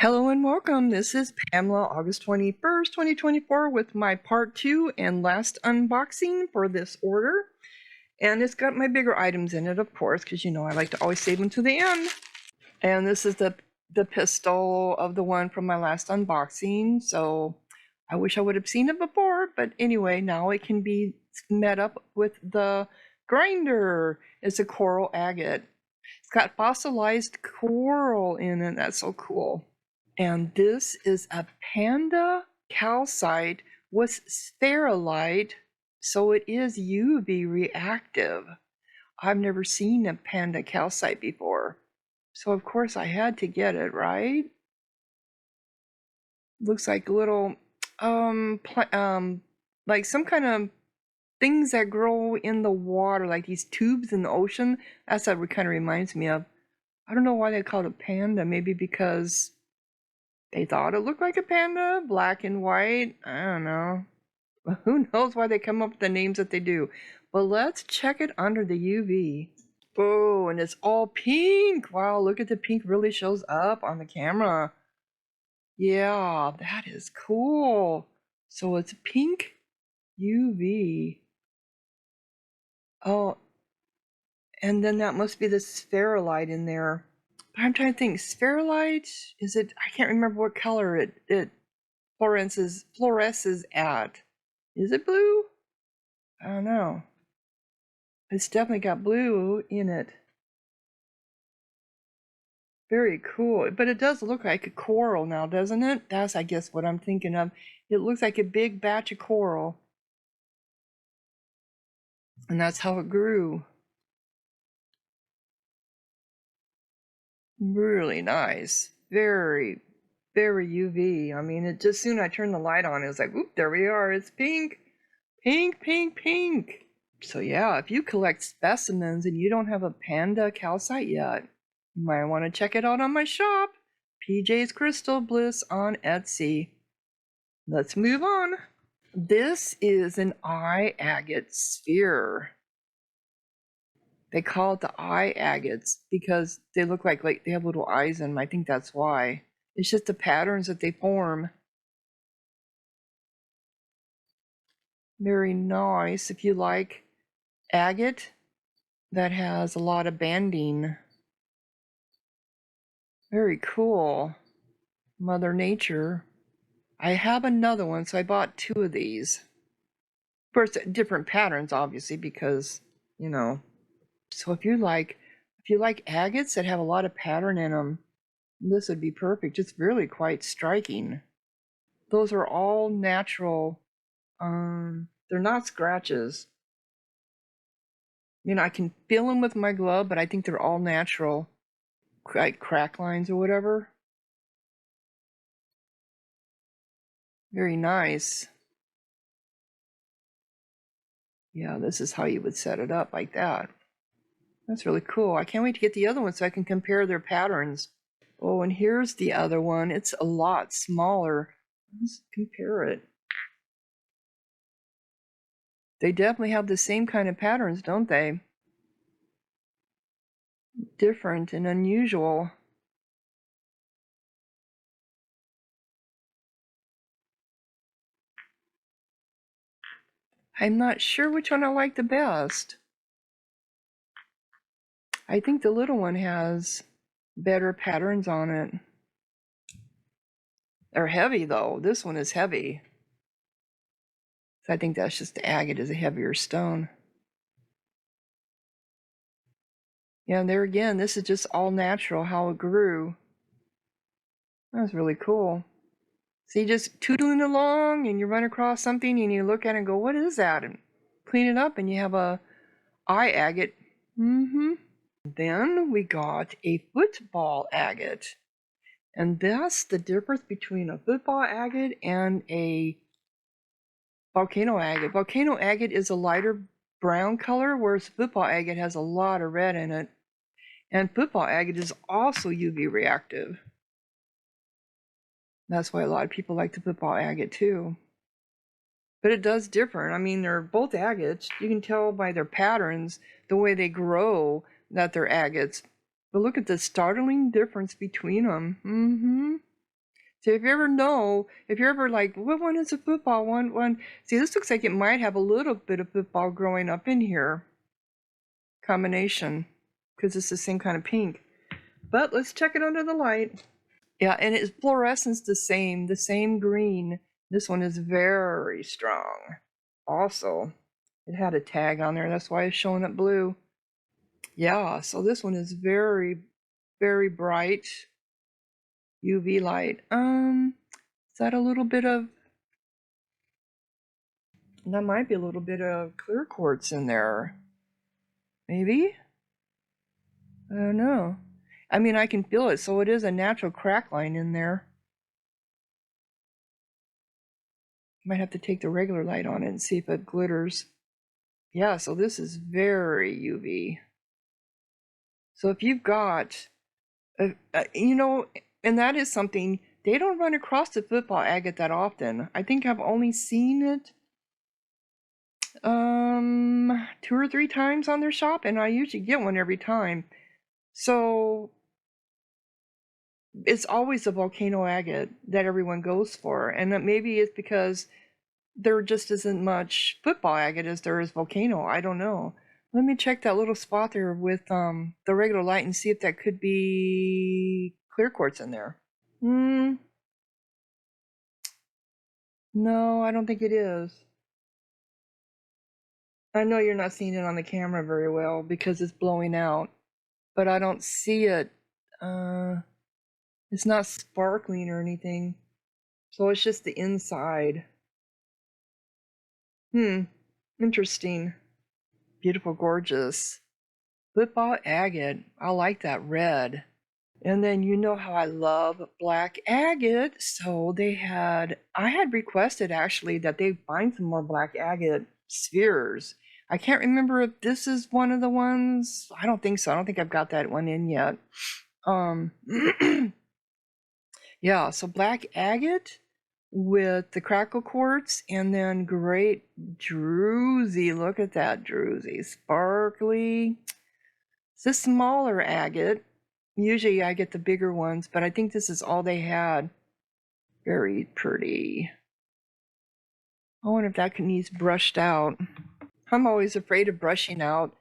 Hello and welcome. This is Pamela, August 21st, 2024, with my part 2 and last unboxing for this order. And it's got my bigger items in it, of course, because you know I like to always save them to the end. And this is the pistol of the one from my last unboxing. So I wish I would have seen it before, but anyway, now it can be met up with the grinder. It's a coral agate. It's got fossilized coral in it. That's so cool. And this is a panda calcite with spherulite, so it is UV reactive. I've never seen a panda calcite before, so of course I had to get it, right? Looks like little, like some kind of things that grow in the water, like these tubes in the ocean. That's what it kind of reminds me of. I don't know why they called it panda, maybe because they thought it looked like a panda, black and white. I don't know. Who knows why they come up with the names that they do. But let's check it under the UV. Oh, and it's all pink. Wow, look at the pink really shows up on the camera. Yeah, that is cool. So it's pink UV. Oh, and then that must be the spherulite in there. I'm trying to think. Spherulite? Is it? I can't remember what color it fluoresces at. Is it blue? I don't know. It's definitely got blue in it. Very cool. But it does look like a coral now, doesn't it? That's, I guess, what I'm thinking of. It looks like a big batch of coral. And that's how it grew. Really nice. Very, very UV. I mean, it just soon I turned the light on, it was like, oop, there we are. It's pink. Pink, pink, pink. So yeah, if you collect specimens and you don't have a panda calcite yet, you might want to check it out on my shop, PJ's Crystal Bliss on Etsy. Let's move on. This is an eye agate sphere. They call it the eye agates because they look like they have little eyes in them. I think that's why. It's just the patterns that they form. Very nice. If you like agate that has a lot of banding. Very cool. Mother Nature. I have another one, so I bought 2 of these. Of course, different patterns, obviously, because, you know. So if you like agates that have a lot of pattern in them, this would be perfect. It's really quite striking. Those are all natural. They're not scratches. You know, I can feel them with my glove, but I think they're all natural, like crack lines or whatever. Very nice. Yeah, this is how you would set it up, like that. That's really cool. I can't wait to get the other one so I can compare their patterns. Oh, and here's the other one. It's a lot smaller. Let's compare it. They definitely have the same kind of patterns, don't they? Different and unusual. I'm not sure which one I like the best. I think the little one has better patterns on it. They're heavy though. This one is heavy. So I think that's just the agate is a heavier stone. Yeah, and there again, this is just all natural how it grew. That's really cool. So you just tootling along and you run across something and you look at it and go, what is that? And clean it up and you have a eye agate. Then we got a football agate. And that's the difference between a football agate and a volcano agate. Volcano agate is a lighter brown color, whereas football agate has a lot of red in it. And football agate is also UV reactive. That's why a lot of people like the football agate too. But it does differ. I mean, they're both agates. You can tell by their patterns, the way they grow, that they're agates. But look at the startling difference between them. So if you ever know, if you're ever like, what one is a football one? See, this looks like it might have a little bit of football growing up in here. Combination, because it's the same kind of pink. But let's check it under the light. Yeah, and its fluorescence the same green. This one is very strong. Also, it had a tag on there. That's why it's showing up blue. Yeah, so this one is very, very bright UV light. Is that a little bit of, that might be a little bit of clear quartz in there. Maybe? I don't know. I mean, I can feel it, so it is a natural crack line in there. Might have to take the regular light on it and see if it glitters. Yeah, so this is very UV. So if you've got, you know, and that is something, they don't run across the football agate that often. I think I've only seen it 2 or 3 times on their shop, and I usually get one every time. So it's always a volcano agate that everyone goes for, and that maybe it's because there just isn't much football agate as there is volcano. I don't know. Let me check that little spot there with the regular light and see if that could be clear quartz in there. No, I don't think it is. I know you're not seeing it on the camera very well because it's blowing out, but I don't see it. It's not sparkling or anything, so it's just the inside. Interesting. Beautiful, gorgeous. Football agate. I like that red. And then you know how I love black agate, so I had requested actually that they find some more black agate spheres. I can't remember if this is one of the ones. I don't think so. I don't think I've got that one in yet. Yeah, so black agate with the crackle quartz, and then great Druzy. Look at that Druzy, sparkly. It's a smaller agate. Usually I get the bigger ones, but I think this is all they had. Very pretty. I wonder if that needs brushed out. I'm always afraid of brushing out,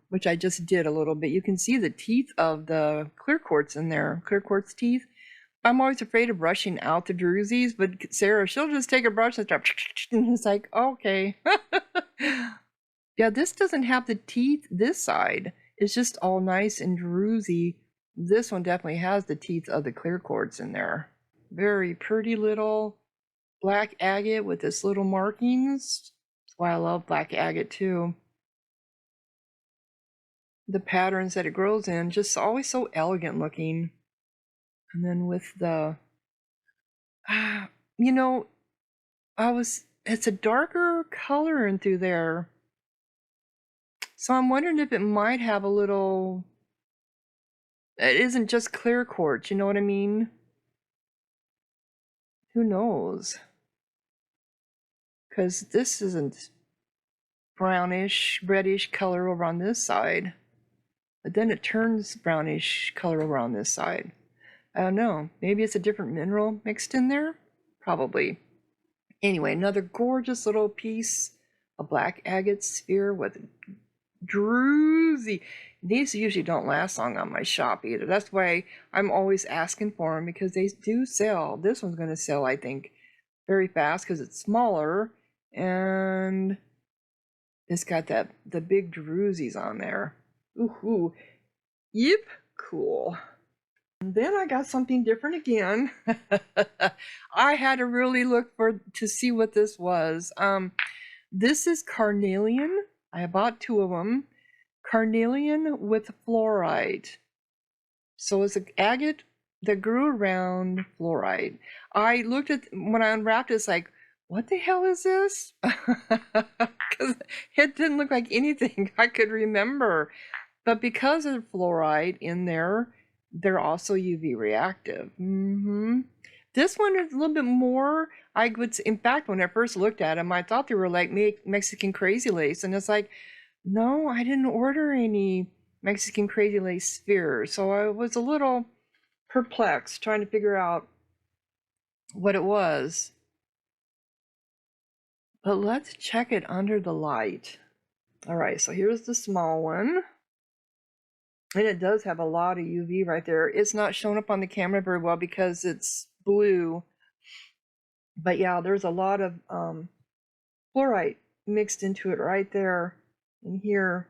which I just did a little bit. You can see the teeth of the clear quartz in there, clear quartz teeth. I'm always afraid of brushing out the Druzys, but Sarah, she'll just take a brush and start, and it's like, okay. Yeah, this doesn't have the teeth this side. It's just all nice and druzy. This one definitely has the teeth of the clear quartz in there. Very pretty little black agate with its little markings. That's why I love black agate too. The patterns that it grows in, just always so elegant looking. And then with the, you know, it's a darker color in through there. So I'm wondering if it might have a little, it isn't just clear quartz, you know what I mean? Who knows? Because this isn't brownish, reddish color over on this side. But then it turns brownish color over on this side. I don't know. Maybe it's a different mineral mixed in there? Probably. Anyway, another gorgeous little piece, a black agate sphere with Druzy. These usually don't last long on my shop either. That's why I'm always asking for them, because they do sell. This one's going to sell, I think, very fast because it's smaller and it's got the big Druzys on there. Ooh, yep, cool. And then I got something different again. I had to really look to see what this was. This is carnelian. I bought 2 of them. Carnelian with fluorite. So it's an agate that grew around fluorite. I looked at, when I unwrapped it, it's like, what the hell is this? Because it didn't look like anything I could remember. But because of the fluoride in there, they're also UV reactive. This one is a little bit more, in fact, when I first looked at them, I thought they were like Mexican crazy lace. And it's like, no, I didn't order any Mexican crazy lace spheres. So I was a little perplexed trying to figure out what it was. But let's check it under the light. All right, so here's the small one. And it does have a lot of UV right there. It's not showing up on the camera very well because it's blue. But yeah, there's a lot of fluorite mixed into it right there and here.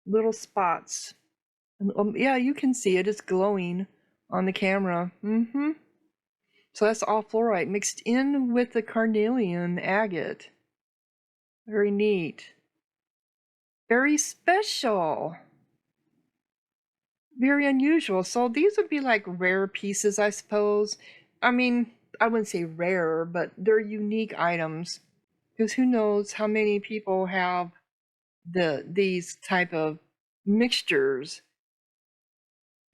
Little spots. And, yeah, you can see it. It's glowing on the camera. So that's all fluorite mixed in with the carnelian agate. Very neat. Very special. Very unusual. So these would be like rare pieces, I suppose. I mean, I wouldn't say rare, but they're unique items. Because who knows how many people have these type of mixtures.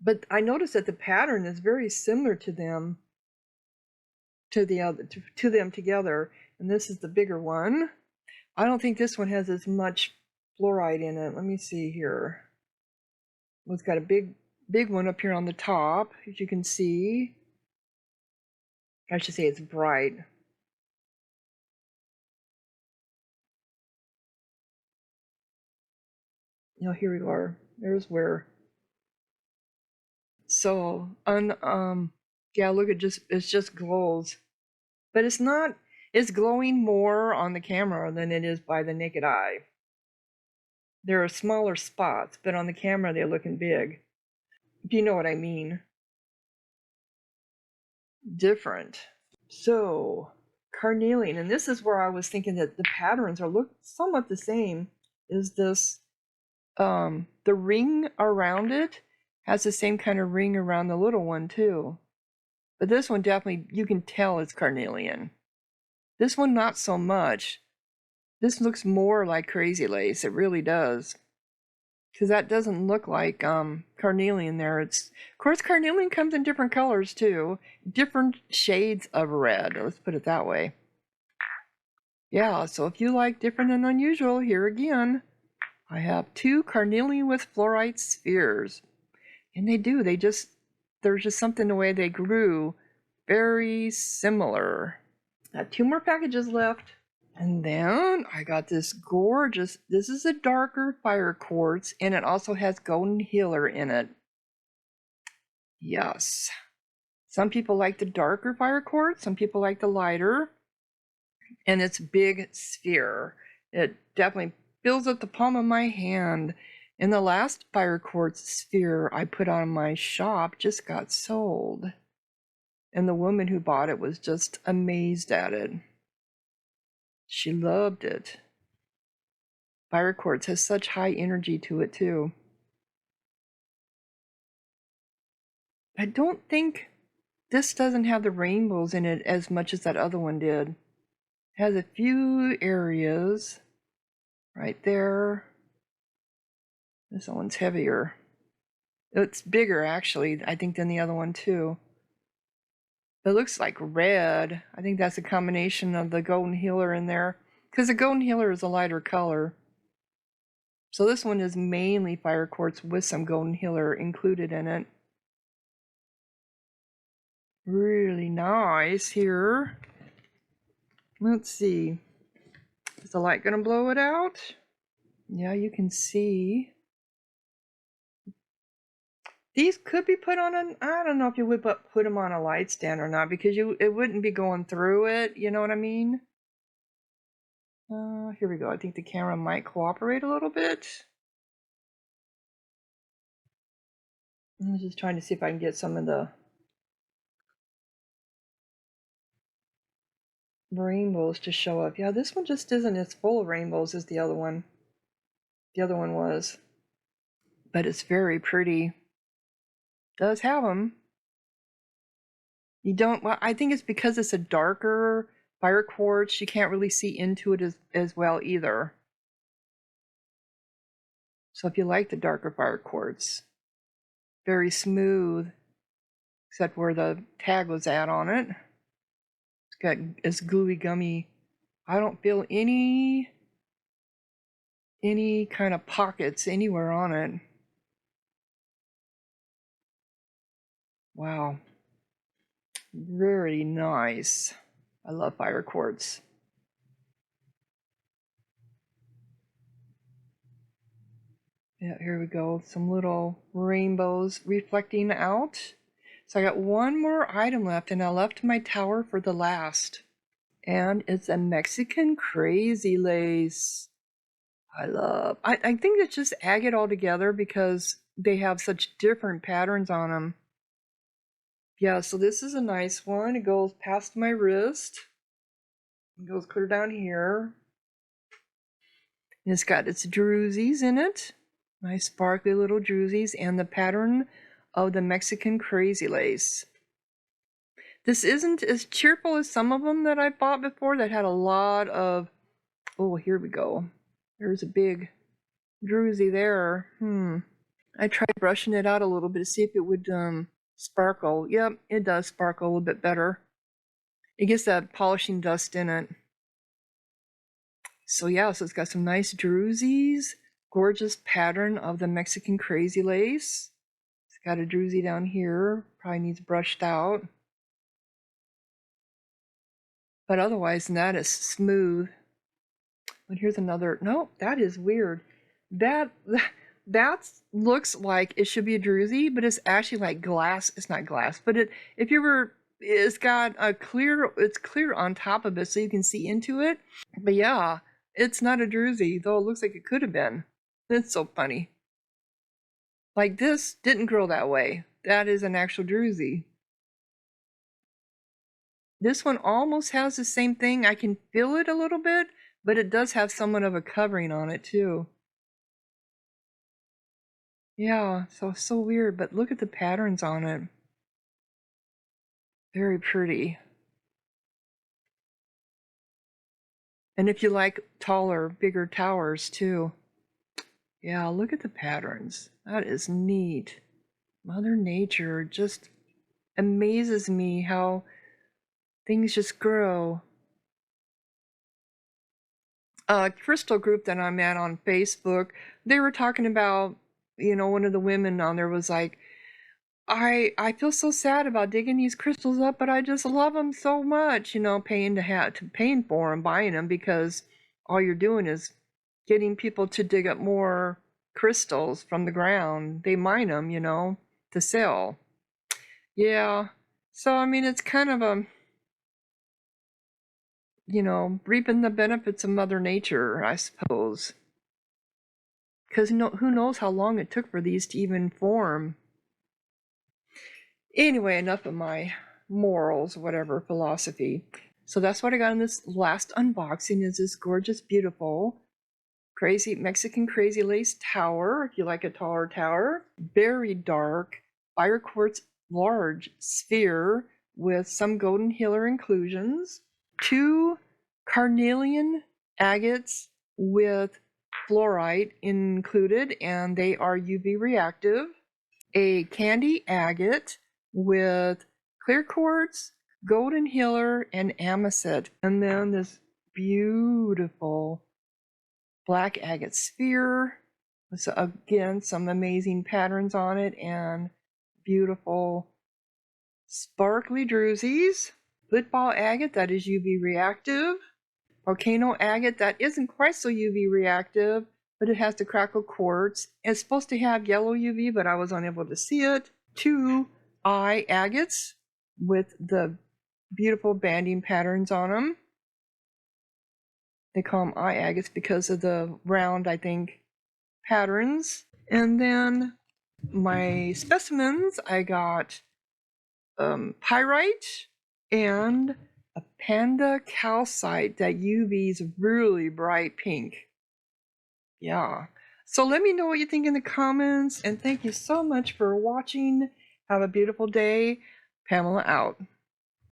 But I noticed that the pattern is very similar to them, to them together. And this is the bigger one. I don't think this one has as much fluoride in it. Let me see here. Well, it's got a big one up here on the top, as you can see. I should say it's bright. Here we are. There's where. So, yeah, look, it just glows. But it's glowing more on the camera than it is by the naked eye. There are smaller spots, but on the camera they're looking big. Do you know what I mean? Different. So, carnelian, and this is where I was thinking that the patterns are somewhat the same. Is this the ring around it has the same kind of ring around the little one too. But this one definitely, you can tell it's carnelian. This one not so much. This looks more like crazy lace. It really does. Because that doesn't look like carnelian there. Of course, carnelian comes in different colors too. Different shades of red. Let's put it that way. Yeah, so if you like different and unusual, here again, I have 2 carnelian with fluorite spheres. And they do. There's just something the way they grew. Very similar. Got 2 more packages left. And then I got this this is a darker fire quartz, and it also has golden healer in it. Yes. Some people like the darker fire quartz, some people like the lighter. And it's big sphere. It definitely fills up the palm of my hand. And the last fire quartz sphere I put on my shop just got sold. And the woman who bought it was just amazed at it. She loved it. Fire quartz has such high energy to it too. I don't think this doesn't have the rainbows in it as much as that other one did. It has a few areas right there. This one's heavier. It's bigger actually, I think, than the other one too. It looks like red. I think that's a combination of the golden healer in there, because the golden healer is a lighter color. So this one is mainly fire quartz with some golden healer included in it. Really nice here. Let's see. Is the light gonna blow it out? Yeah, you can see. These could be put on I don't know if you would put them on a light stand or not, because it wouldn't be going through it, you know what I mean? Here we go. I think the camera might cooperate a little bit. I'm just trying to see if I can get some of the rainbows to show up. Yeah, this one just isn't as full of rainbows as the other one. The other one was. But it's very pretty. Does have them. You don't, well, I think it's because it's a darker fire quartz. You can't really see into it as well either. So if you like the darker fire quartz, very smooth, except where the tag was at on it. It's gluey gummy. I don't feel any kind of pockets anywhere on it. Wow. Very nice. I love fire quartz. Yeah, here we go. Some little rainbows reflecting out. So I got one more item left, and I left my tower for the last. And it's a Mexican crazy lace. I think it's just agate all together because they have such different patterns on them. Yeah, so this is a nice one. It goes past my wrist. It goes clear down here. And it's got its Druzys in it. Nice sparkly little Druzys, and the pattern of the Mexican crazy lace. This isn't as cheerful as some of them that I bought before that had a lot of... Oh, here we go. There's a big Druzy there. I tried brushing it out a little bit to see if it would sparkle. Yep, it does sparkle a little bit better. It gets that polishing dust in it. So yeah, so it's got some nice Druzys. Gorgeous pattern of the Mexican crazy lace. It's got a Druzy down here. Probably needs brushed out. But otherwise than that, it's smooth. But here's another. No, that is weird. That looks like it should be a Druzy, but it's actually like glass. It's not glass, but it's got a clear. It's clear on top of it, so you can see into it. But yeah, it's not a Druzy, though it looks like it could have been. It's so funny. Like this didn't grow that way. That is an actual Druzy. This one almost has the same thing. I can feel it a little bit, but it does have somewhat of a covering on it too. Yeah, so weird, but look at the patterns on it. Very pretty. And if you like taller, bigger towers too. Yeah, look at the patterns. That is neat. Mother Nature just amazes me how things just grow. Crystal group that I'm at on Facebook, they were talking about, one of the women on there was like, I feel so sad about digging these crystals up, but I just love them so much, paying for them, buying them, because all you're doing is getting people to dig up more crystals from the ground. They mine them, to sell. Yeah. So, I mean, it's kind of a, reaping the benefits of Mother Nature, I suppose. Because who knows how long it took for these to even form. Anyway, enough of my morals, whatever, philosophy. So that's what I got in this last unboxing, is this gorgeous, beautiful, crazy Mexican crazy lace tower, if you like a taller tower. Very dark, fire quartz large sphere with some golden healer inclusions. 2 carnelian agates with fluorite included, and they are UV reactive. A candy agate with clear quartz, golden healer, and amethyst. And then this beautiful black agate sphere. So again, some amazing patterns on it, and beautiful sparkly Druzys. Football agate that is UV reactive. Volcano agate that isn't quite so UV reactive, but it has the crackle quartz. It's supposed to have yellow UV, but I was unable to see it. 2 eye agates with the beautiful banding patterns on them. They call them eye agates because of the round, I think, patterns. And then my specimens, I got pyrite and a panda calcite that UV's really bright pink. Yeah. So let me know what you think in the comments, and thank you so much for watching. Have a beautiful day. Pamela out.